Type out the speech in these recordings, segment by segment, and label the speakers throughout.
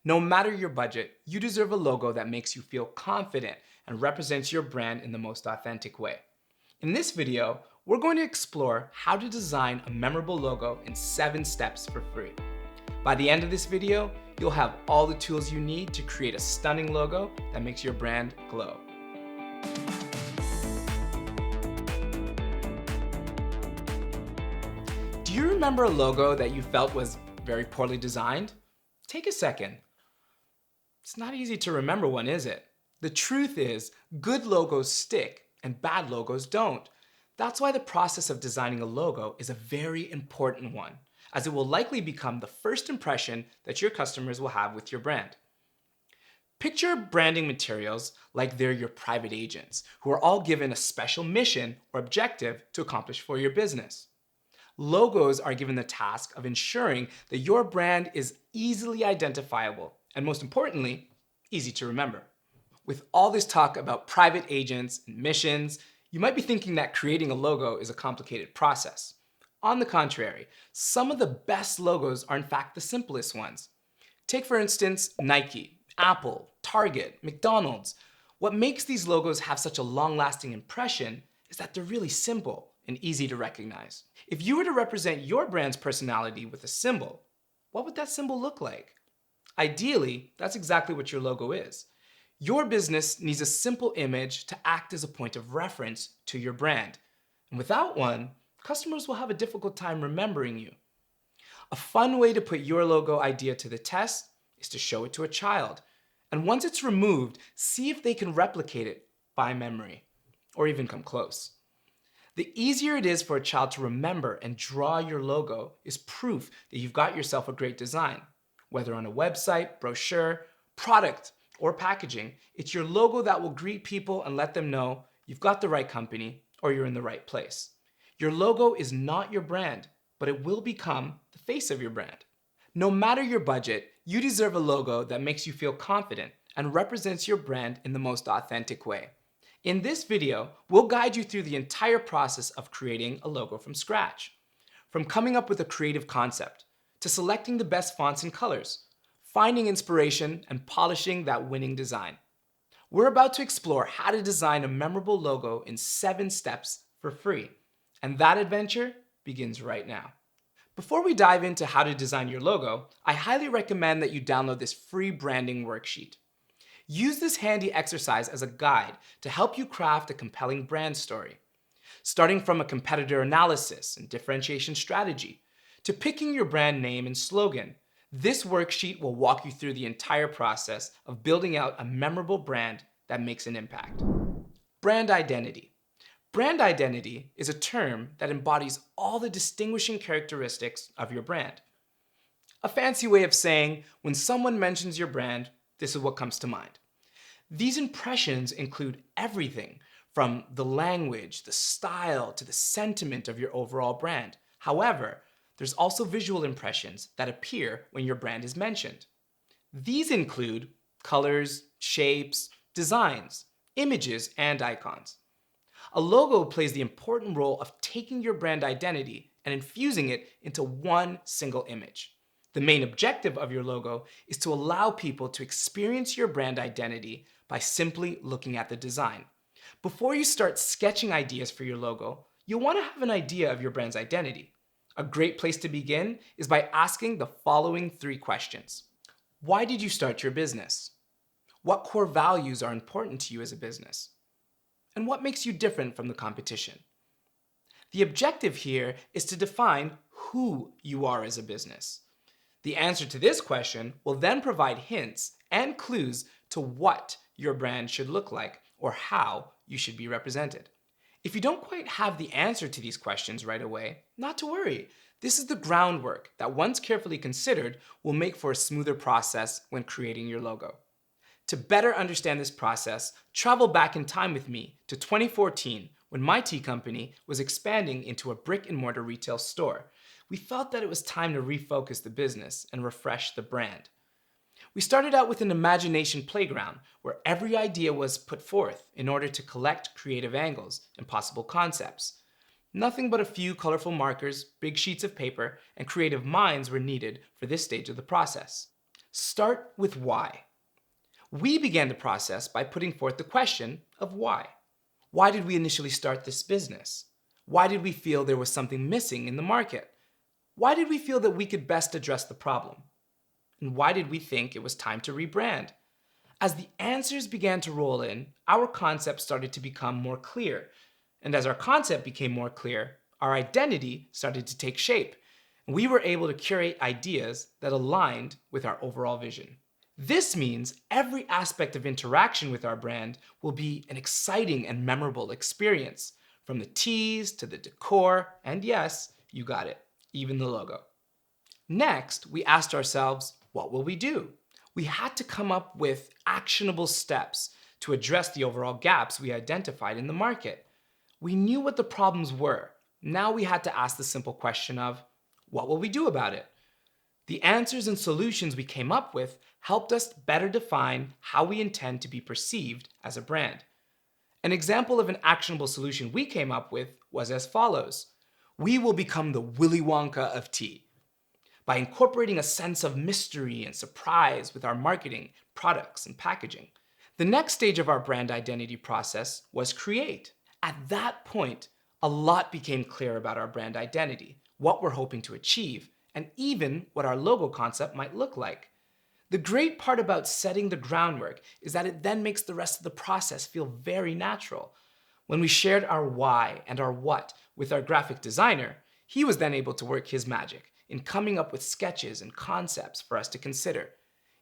Speaker 1: No matter your budget, you deserve a logo that makes you feel confident and represents your brand in the most authentic way. In this video, we're going to explore how to design a memorable logo in 7 steps for free. By the end of this video, you'll have all the tools you need to create a stunning logo that makes your brand glow. Do you remember a logo that you felt was very poorly designed? Take a second. It's not easy to remember one, is it? The truth is, good logos stick and bad logos don't. That's why the process of designing a logo is a very important one, as it will likely become the first impression that your customers will have with your brand. Picture branding materials like they're your private agents, who are all given a special mission or objective to accomplish for your business. Logos are given the task of ensuring that your brand is easily identifiable and, most importantly, easy to remember. With all this talk about private agents and missions, you might be thinking that creating a logo is a complicated process. On the contrary, some of the best logos are in fact the simplest ones. Take for instance Nike, Apple, Target, McDonald's. What makes these logos have such a long-lasting impression is that they're really simple and easy to recognize. If you were to represent your brand's personality with a symbol, what would that symbol look like? Ideally, that's exactly what your logo is. Your business needs a simple image to act as a point of reference to your brand. And without one, customers will have a difficult time remembering you. A fun way to put your logo idea to the test is to show it to a child. And once it's removed, see if they can replicate it by memory, or even come close. The easier it is for a child to remember and draw your logo is proof that you've got yourself a great design. Whether on a website, brochure, product, or packaging, it's your logo that will greet people and let them know you've got the right company or you're in the right place. Your logo is not your brand, but it will become the face of your brand. No matter your budget, you deserve a logo that makes you feel confident and represents your brand in the most authentic way. In this video, we'll guide you through the entire process of creating a logo from scratch. From coming up with a creative concept, to selecting the best fonts and colors, finding inspiration, and polishing that winning design. We're about to explore how to design a memorable logo in 7 steps for free. And that adventure begins right now. Before we dive into how to design your logo, I highly recommend that you download this free branding worksheet. Use this handy exercise as a guide to help you craft a compelling brand story. Starting from a competitor analysis and differentiation strategy, to picking your brand name and slogan, this worksheet will walk you through the entire process of building out a memorable brand that makes an impact. Brand identity. Brand identity is a term that embodies all the distinguishing characteristics of your brand. A fancy way of saying, when someone mentions your brand, this is what comes to mind. These impressions include everything from the language, the style, to the sentiment of your overall brand. However, there's also visual impressions that appear when your brand is mentioned. These include colors, shapes, designs, images, and icons. A logo plays the important role of taking your brand identity and infusing it into one single image. The main objective of your logo is to allow people to experience your brand identity by simply looking at the design. Before you start sketching ideas for your logo, you'll want to have an idea of your brand's identity. A great place to begin is by asking the following 3 questions. Why did you start your business? What core values are important to you as a business? And what makes you different from the competition? The objective here is to define who you are as a business. The answer to this question will then provide hints and clues to what your brand should look like or how you should be represented. If you don't quite have the answer to these questions right away, not to worry. This is the groundwork that, once carefully considered, will make for a smoother process when creating your logo. To better understand this process, travel back in time with me to 2014 when my tea company was expanding into a brick-and-mortar retail store. We felt that it was time to refocus the business and refresh the brand. We started out with an imagination playground where every idea was put forth in order to collect creative angles and possible concepts. Nothing but a few colorful markers, big sheets of paper, and creative minds were needed for this stage of the process. Start with why. We began the process by putting forth the question of why. Why did we initially start this business? Why did we feel there was something missing in the market? Why did we feel that we could best address the problem? And why did we think it was time to rebrand? As the answers began to roll in, our concept started to become more clear. And as our concept became more clear, our identity started to take shape. We were able to curate ideas that aligned with our overall vision. This means every aspect of interaction with our brand will be an exciting and memorable experience, from the teas to the decor, and yes, you got it, even the logo. Next, we asked ourselves, what will we do? We had to come up with actionable steps to address the overall gaps we identified in the market. We knew what the problems were. Now we had to ask the simple question of, what will we do about it? The answers and solutions we came up with helped us better define how we intend to be perceived as a brand. An example of an actionable solution we came up with was as follows. We will become the Willy Wonka of tea. By incorporating a sense of mystery and surprise with our marketing, products, and packaging. The next stage of our brand identity process was create. At that point, a lot became clear about our brand identity, what we're hoping to achieve, and even what our logo concept might look like. The great part about setting the groundwork is that it then makes the rest of the process feel very natural. When we shared our why and our what with our graphic designer, he was then able to work his magic in coming up with sketches and concepts for us to consider.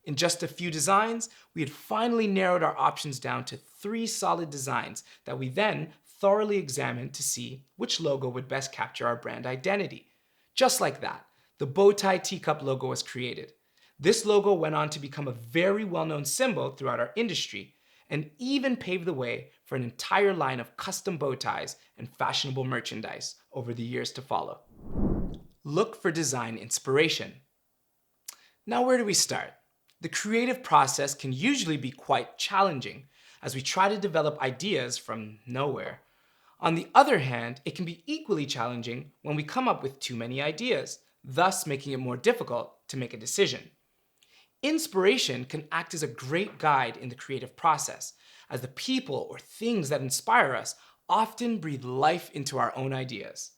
Speaker 1: In just a few designs, we had finally narrowed our options down to 3 solid designs that we then thoroughly examined to see which logo would best capture our brand identity. Just like that, the bow tie teacup logo was created. This logo went on to become a very well-known symbol throughout our industry and even paved the way for an entire line of custom bow ties and fashionable merchandise over the years to follow. Look for design inspiration. Now, where do we start? The creative process can usually be quite challenging as we try to develop ideas from nowhere. On the other hand, it can be equally challenging when we come up with too many ideas, thus making it more difficult to make a decision. Inspiration can act as a great guide in the creative process, as the people or things that inspire us often breathe life into our own ideas.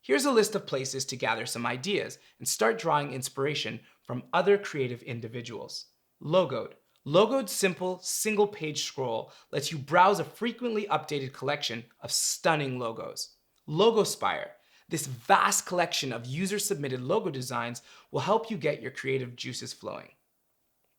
Speaker 1: Here's a list of places to gather some ideas and start drawing inspiration from other creative individuals. Logoed. Logoed's simple, single-page scroll lets you browse a frequently updated collection of stunning logos. Logospire. This vast collection of user-submitted logo designs will help you get your creative juices flowing.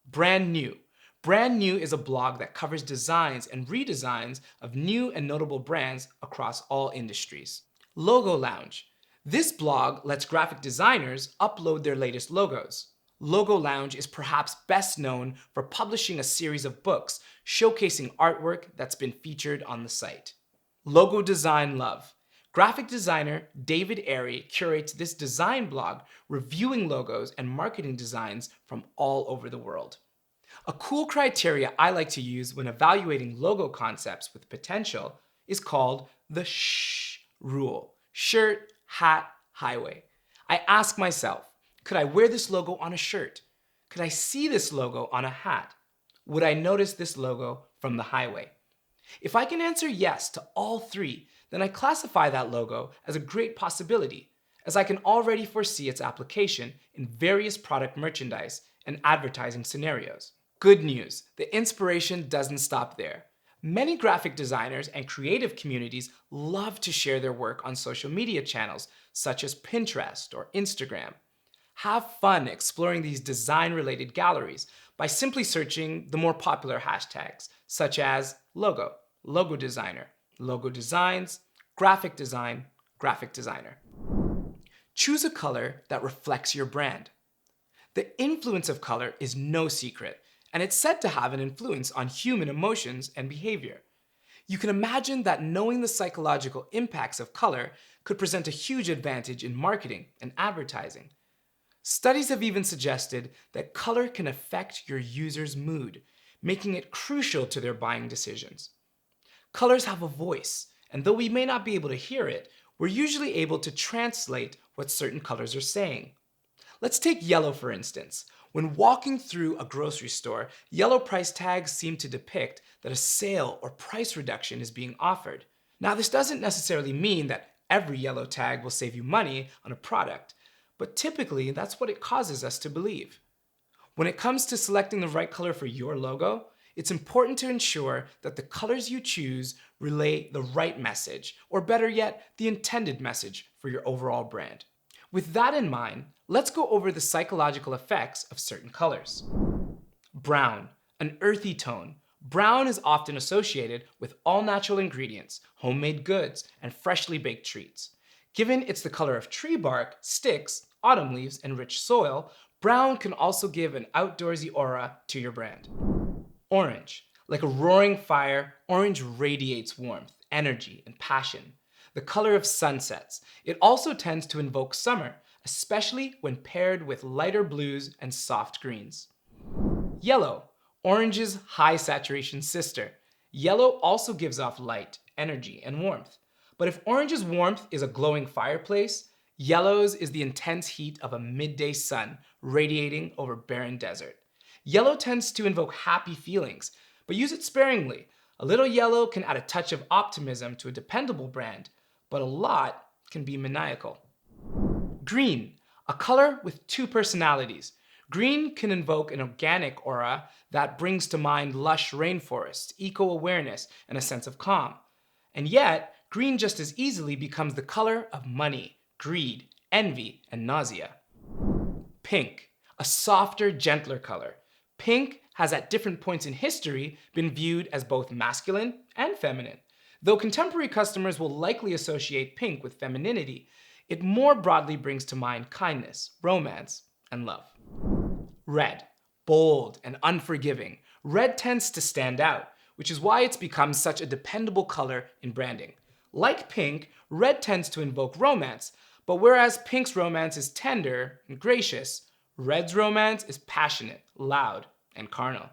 Speaker 1: Brand New. Brand New is a blog that covers designs and redesigns of new and notable brands across all industries. Logo Lounge. This blog lets graphic designers upload their latest logos. Logo Lounge is perhaps best known for publishing a series of books showcasing artwork that's been featured on the site. Logo Design Love. Graphic designer David Airy curates this design blog reviewing logos and marketing designs from all over the world. A cool criteria I like to use when evaluating logo concepts with potential is called the SH rule. Shirt, hat, highway. I ask myself, could I wear this logo on a shirt? Could I see this logo on a hat? Would I notice this logo from the highway? If I can answer yes to all 3, then I classify that logo as a great possibility, as I can already foresee its application in various product merchandise and advertising scenarios. Good news, the inspiration doesn't stop there. Many graphic designers and creative communities love to share their work on social media channels such as Pinterest or Instagram. Have fun exploring these design-related galleries by simply searching the more popular hashtags such as logo, logo designer, logo designs, graphic design, graphic designer. Choose a color that reflects your brand. The influence of color is no secret, and it's said to have an influence on human emotions and behavior. You can imagine that knowing the psychological impacts of color could present a huge advantage in marketing and advertising. Studies have even suggested that color can affect your user's mood, making it crucial to their buying decisions. Colors have a voice, and though we may not be able to hear it, we're usually able to translate what certain colors are saying. Let's take yellow for instance. When walking through a grocery store, yellow price tags seem to depict that a sale or price reduction is being offered. Now, this doesn't necessarily mean that every yellow tag will save you money on a product, but typically that's what it causes us to believe. When it comes to selecting the right color for your logo, it's important to ensure that the colors you choose relay the right message, or better yet, the intended message for your overall brand. With that in mind, let's go over the psychological effects of certain colors. Brown, an earthy tone. Brown is often associated with all natural ingredients, homemade goods, and freshly baked treats. Given it's the color of tree bark, sticks, autumn leaves, and rich soil, brown can also give an outdoorsy aura to your brand. Orange. Like a roaring fire, orange radiates warmth, energy, and passion. The color of sunsets. It also tends to invoke summer, especially when paired with lighter blues and soft greens. Yellow. Orange's high saturation sister. Yellow also gives off light, energy, and warmth. But if orange's warmth is a glowing fireplace, yellow's is the intense heat of a midday sun radiating over barren desert. Yellow tends to invoke happy feelings, but use it sparingly. A little yellow can add a touch of optimism to a dependable brand, but a lot can be maniacal. Green, a color with two personalities. Green can invoke an organic aura that brings to mind lush rainforests, eco-awareness, and a sense of calm. And yet, green just as easily becomes the color of money, greed, envy, and nausea. Pink, a softer, gentler color. Pink has at different points in history been viewed as both masculine and feminine. Though contemporary customers will likely associate pink with femininity, it more broadly brings to mind kindness, romance, and love. Red, bold and unforgiving. Red tends to stand out, which is why it's become such a dependable color in branding. Like pink, red tends to invoke romance, but whereas pink's romance is tender and gracious, red's romance is passionate, loud, and carnal.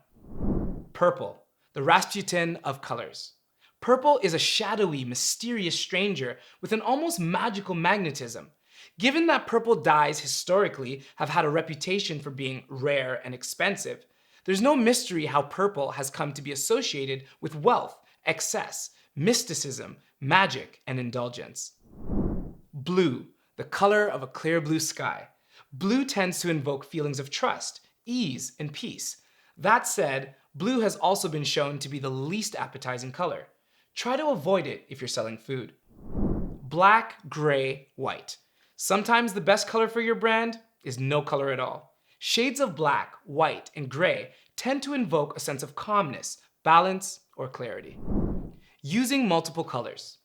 Speaker 1: Purple, the Rasputin of colors. Purple is a shadowy, mysterious stranger with an almost magical magnetism. Given that purple dyes historically have had a reputation for being rare and expensive, there's no mystery how purple has come to be associated with wealth, excess, mysticism, magic, and indulgence. Blue, the color of a clear blue sky. Blue tends to invoke feelings of trust, ease, and peace. That said, blue has also been shown to be the least appetizing color. Try to avoid it if you're selling food. Black, gray, white. Sometimes the best color for your brand is no color at all. Shades of black, white, and gray tend to invoke a sense of calmness, balance, or clarity. Using multiple colors.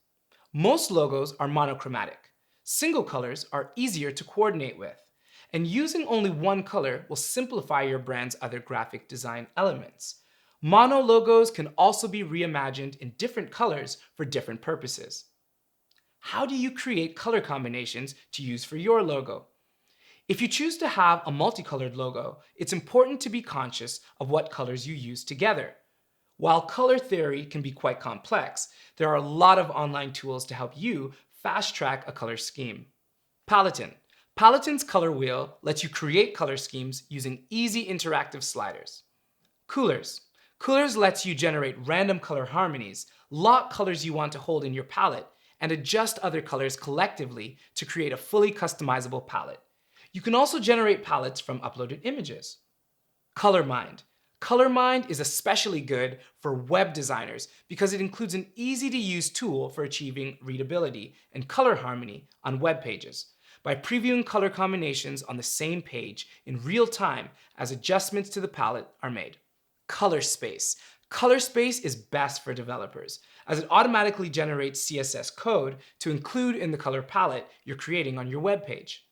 Speaker 1: Most logos are monochromatic. Single colors are easier to coordinate with, and using only one color will simplify your brand's other graphic design elements. Mono logos can also be reimagined in different colors for different purposes. How do you create color combinations to use for your logo? If you choose to have a multicolored logo, it's important to be conscious of what colors you use together. While color theory can be quite complex, there are a lot of online tools to help you fast-track a color scheme. Paletton. Paletton's color wheel lets you create color schemes using easy interactive sliders. Coolors. Coolors lets you generate random color harmonies, lock colors you want to hold in your palette, and adjust other colors collectively to create a fully customizable palette. You can also generate palettes from uploaded images. ColorMind. ColorMind is especially good for web designers because it includes an easy-to-use tool for achieving readability and color harmony on web pages by previewing color combinations on the same page in real time as adjustments to the palette are made. ColorSpace. ColorSpace is best for developers as it automatically generates CSS code to include in the color palette you're creating on your web page.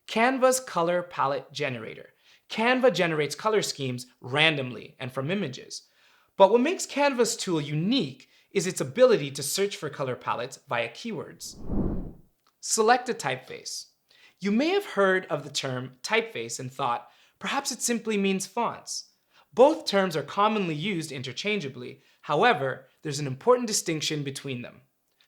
Speaker 1: Canva's Color Palette Generator. Canva generates color schemes randomly and from images. But what makes Canva's tool unique is its ability to search for color palettes via keywords. Select a typeface. You may have heard of the term typeface and thought, perhaps it simply means fonts. Both terms are commonly used interchangeably. However, there's an important distinction between them.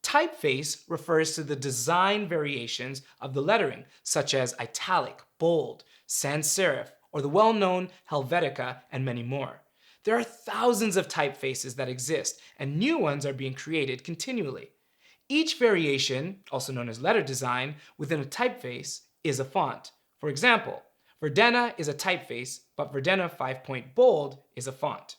Speaker 1: Typeface refers to the design variations of the lettering, such as italic, bold, sans serif, or the well-known Helvetica, and many more. There are thousands of typefaces that exist, and new ones are being created continually. Each variation, also known as letter design, within a typeface is a font. For example, Verdana is a typeface, but Verdana 5-point bold is a font.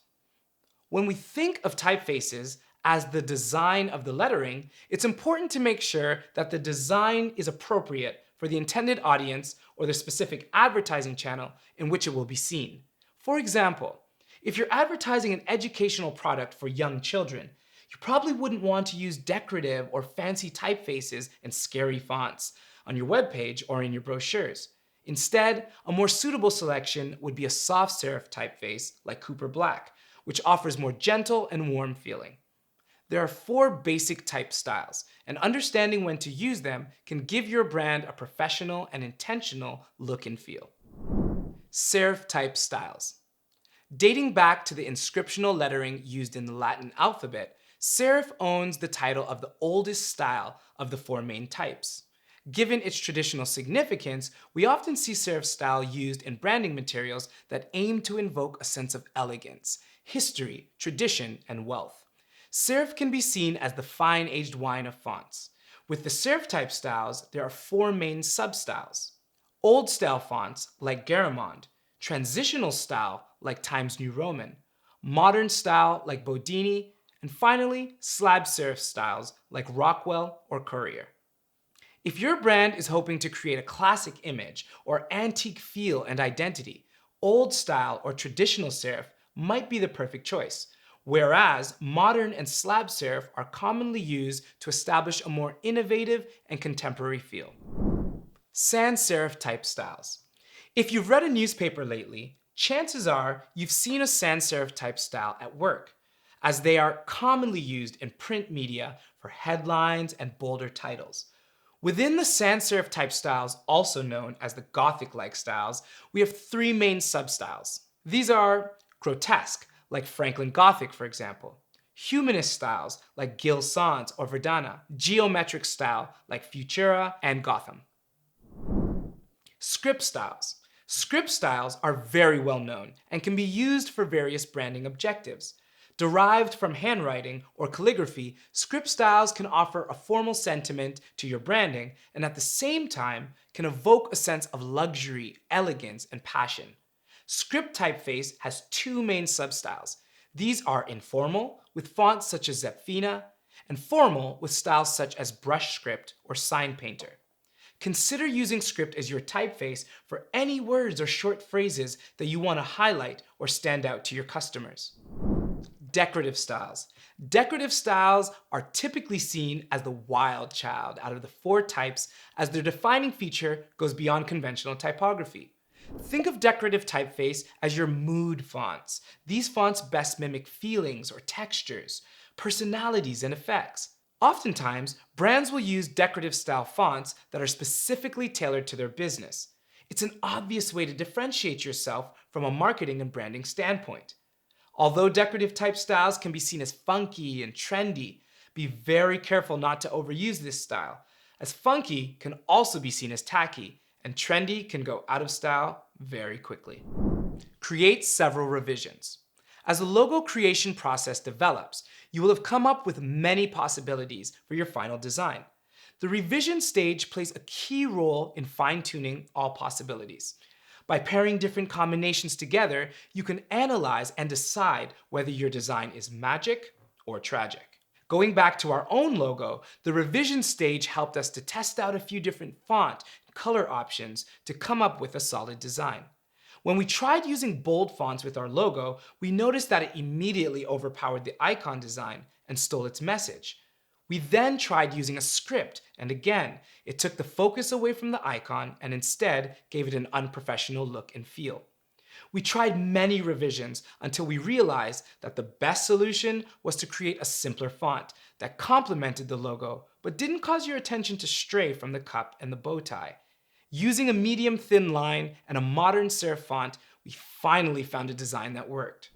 Speaker 1: When we think of typefaces as the design of the lettering, it's important to make sure that the design is appropriate for the intended audience or the specific advertising channel in which it will be seen. For example, if you're advertising an educational product for young children, you probably wouldn't want to use decorative or fancy typefaces and scary fonts on your webpage or in your brochures. Instead, a more suitable selection would be a soft serif typeface like Cooper Black, which offers more gentle and warm feeling. There are 4 basic type styles, and understanding when to use them can give your brand a professional and intentional look and feel. Serif type styles. Dating back to the inscriptional lettering used in the Latin alphabet, serif owns the title of the oldest style of the 4 main types. Given its traditional significance, we often see serif style used in branding materials that aim to invoke a sense of elegance, history, tradition, and wealth. Serif can be seen as the fine aged wine of fonts. With the serif type styles, there are 4 main substyles. Old style fonts like Garamond, transitional style like Times New Roman, modern style like Bodini, and finally, slab serif styles like Rockwell or Courier. If your brand is hoping to create a classic image or antique feel and identity, old style or traditional serif might be the perfect choice, whereas modern and slab serif are commonly used to establish a more innovative and contemporary feel. Sans serif type styles. If you've read a newspaper lately, chances are you've seen a sans serif type style at work, as they are commonly used in print media for headlines and bolder titles. Within the sans serif type styles, also known as the Gothic-like styles, we have 3 main substyles. These are grotesque, like Franklin Gothic, for example; humanist styles, like Gil Sans or Verdana; geometric style, like Futura and Gotham. Script styles. Script styles are very well known and can be used for various branding objectives. Derived from handwriting or calligraphy, script styles can offer a formal sentiment to your branding and at the same time can evoke a sense of luxury, elegance, and passion. Script typeface has 2 main substyles. These are informal, with fonts such as Zepfina, and formal, with styles such as brush script or sign painter. Consider using script as your typeface for any words or short phrases that you want to highlight or stand out to your customers. Decorative styles. Decorative styles are typically seen as the wild child out of the 4 types, as their defining feature goes beyond conventional typography. Think of decorative typeface as your mood fonts. These fonts best mimic feelings or textures, personalities, and effects. Oftentimes, brands will use decorative style fonts that are specifically tailored to their business. It's an obvious way to differentiate yourself from a marketing and branding standpoint. Although decorative type styles can be seen as funky and trendy, be very careful not to overuse this style, as funky can also be seen as tacky, and trendy can go out of style very quickly. Create several revisions. As the logo creation process develops, you will have come up with many possibilities for your final design. The revision stage plays a key role in fine-tuning all possibilities. By pairing different combinations together, you can analyze and decide whether your design is magic or tragic. Going back to our own logo, the revision stage helped us to test out a few different font and color options to come up with a solid design. When we tried using bold fonts with our logo, we noticed that it immediately overpowered the icon design and stole its message. We then tried using a script, and again, it took the focus away from the icon and instead gave it an unprofessional look and feel. We tried many revisions until we realized that the best solution was to create a simpler font that complemented the logo but didn't cause your attention to stray from the cup and the bow tie. Using a medium thin line and a modern serif font, we finally found a design that worked.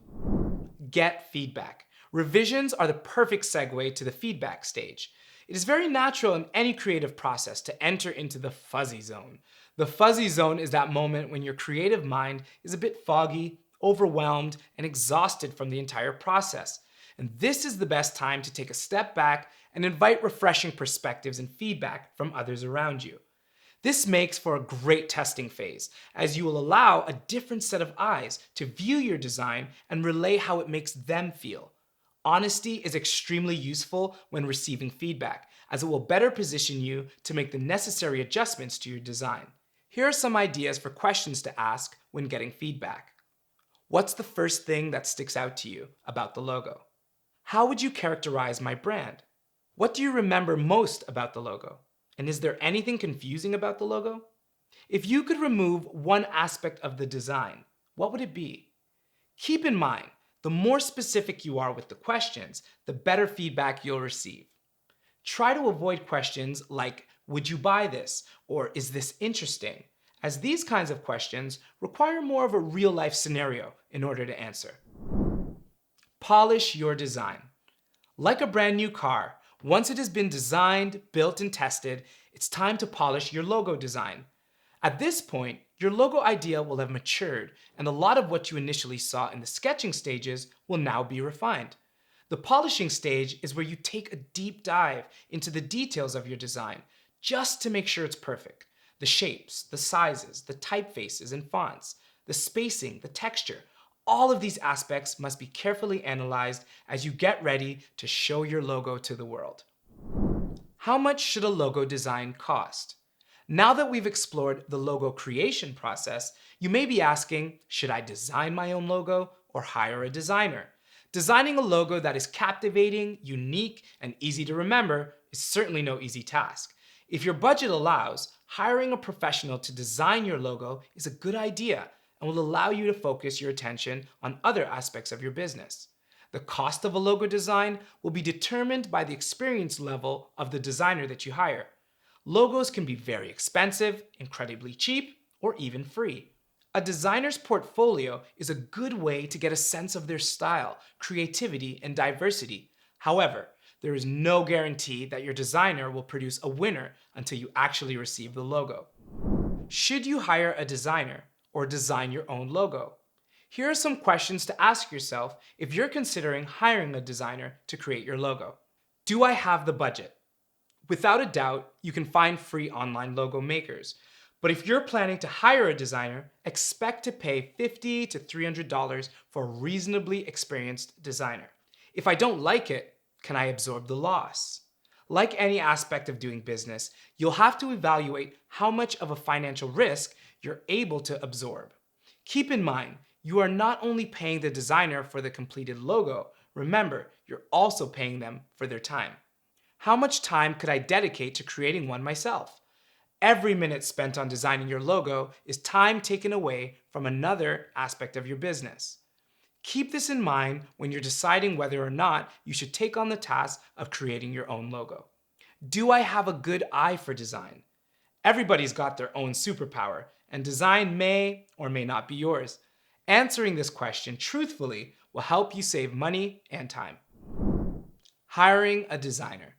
Speaker 1: Get feedback. Revisions are the perfect segue to the feedback stage. It is very natural in any creative process to enter into the fuzzy zone. The fuzzy zone is that moment when your creative mind is a bit foggy, overwhelmed, and exhausted from the entire process. And this is the best time to take a step back and invite refreshing perspectives and feedback from others around you. This makes for a great testing phase, as you will allow a different set of eyes to view your design and relay how it makes them feel. Honesty is extremely useful when receiving feedback, as it will better position you to make the necessary adjustments to your design. Here are some ideas for questions to ask when getting feedback. What's the first thing that sticks out to you about the logo? How would you characterize my brand? What do you remember most about the logo? And is there anything confusing about the logo? If you could remove one aspect of the design, what would it be? Keep in mind, the more specific you are with the questions, the better feedback you'll receive. Try to avoid questions like, would you buy this? Or is this interesting? As these kinds of questions require more of a real-life scenario in order to answer. Polish your design. Like a brand new car, once it has been designed, built, and tested, it's time to polish your logo design. At this point, your logo idea will have matured, and a lot of what you initially saw in the sketching stages will now be refined. The polishing stage is where you take a deep dive into the details of your design, just to make sure it's perfect. The shapes, the sizes, the typefaces and fonts, the spacing, the texture, all of these aspects must be carefully analyzed as you get ready to show your logo to the world. How much should a logo design cost? Now that we've explored the logo creation process, you may be asking, should I design my own logo or hire a designer? Designing a logo that is captivating, unique, and easy to remember is certainly no easy task. If your budget allows, hiring a professional to design your logo is a good idea and will allow you to focus your attention on other aspects of your business. The cost of a logo design will be determined by the experience level of the designer that you hire. Logos can be very expensive, incredibly cheap, or even free. A designer's portfolio is a good way to get a sense of their style, creativity, and diversity. However, there is no guarantee that your designer will produce a winner until you actually receive the logo. Should you hire a designer or design your own logo? Here are some questions to ask yourself if you're considering hiring a designer to create your logo. Do I have the budget? Without a doubt, you can find free online logo makers. But if you're planning to hire a designer, expect to pay $50 to $300 for a reasonably experienced designer. If I don't like it, can I absorb the loss? Like any aspect of doing business, you'll have to evaluate how much of a financial risk you're able to absorb. Keep in mind, you are not only paying the designer for the completed logo, remember, you're also paying them for their time. How much time could I dedicate to creating one myself? Every minute spent on designing your logo is time taken away from another aspect of your business. Keep this in mind when you're deciding whether or not you should take on the task of creating your own logo. Do I have a good eye for design? Everybody's got their own superpower, and design may or may not be yours. Answering this question truthfully will help you save money and time. Hiring a designer.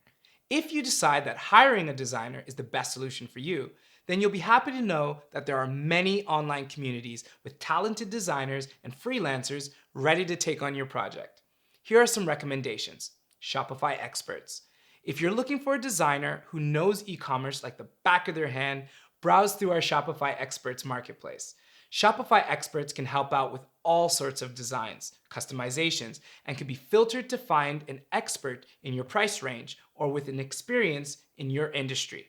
Speaker 1: If you decide that hiring a designer is the best solution for you, then you'll be happy to know that there are many online communities with talented designers and freelancers ready to take on your project. Here are some recommendations. Shopify experts. If you're looking for a designer who knows e-commerce like the back of their hand, browse through our Shopify experts marketplace. Shopify experts can help out with all sorts of designs, customizations, and can be filtered to find an expert in your price range or with an experience in your industry.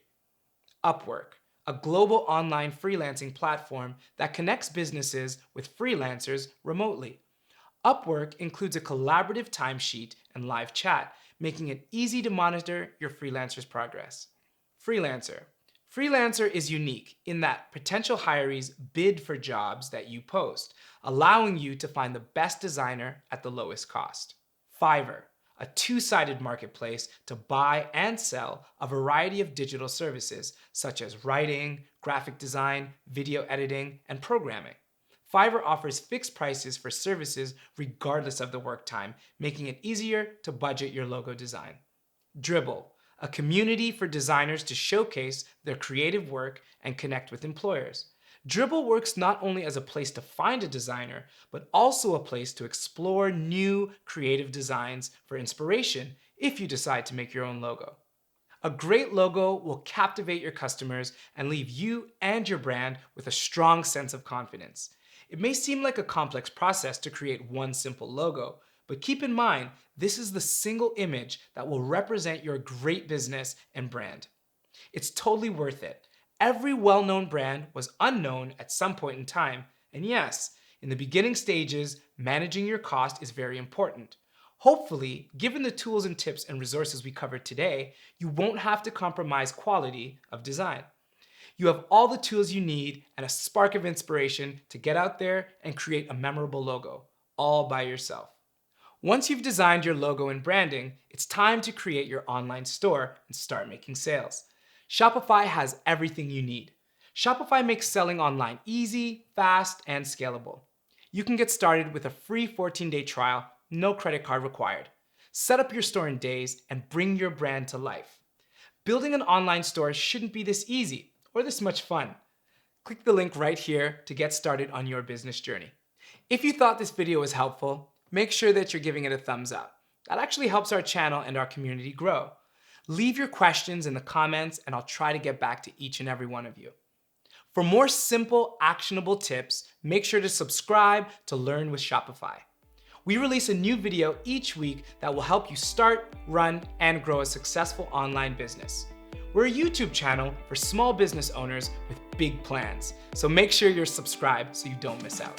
Speaker 1: Upwork, a global online freelancing platform that connects businesses with freelancers remotely. Upwork includes a collaborative timesheet and live chat, making it easy to monitor your freelancer's progress. Freelancer. Freelancer is unique in that potential hirees bid for jobs that you post, allowing you to find the best designer at the lowest cost. Fiverr, a two-sided marketplace to buy and sell a variety of digital services such as writing, graphic design, video editing, and programming. Fiverr offers fixed prices for services regardless of the work time, making it easier to budget your logo design. Dribbble, a community for designers to showcase their creative work and connect with employers. Dribbble works not only as a place to find a designer, but also a place to explore new creative designs for inspiration if you decide to make your own logo. A great logo will captivate your customers and leave you and your brand with a strong sense of confidence. It may seem like a complex process to create one simple logo, but keep in mind, this is the single image that will represent your great business and brand. It's totally worth it. Every well-known brand was unknown at some point in time, and yes, in the beginning stages, managing your cost is very important. Hopefully, given the tools and tips and resources we covered today, you won't have to compromise quality of design. You have all the tools you need and a spark of inspiration to get out there and create a memorable logo, all by yourself. Once you've designed your logo and branding, it's time to create your online store and start making sales. Shopify has everything you need. Shopify makes selling online easy, fast, and scalable. You can get started with a free 14-day trial, no credit card required. Set up your store in days and bring your brand to life. Building an online store shouldn't be this easy or this much fun. Click the link right here to get started on your business journey. If you thought this video was helpful, make sure that you're giving it a thumbs up. That actually helps our channel and our community grow. Leave your questions in the comments and I'll try to get back to each and every one of you. For more simple, actionable tips, make sure to subscribe to Learn with Shopify. We release a new video each week that will help you start, run, and grow a successful online business. We're a YouTube channel for small business owners with big plans, so make sure you're subscribed so you don't miss out.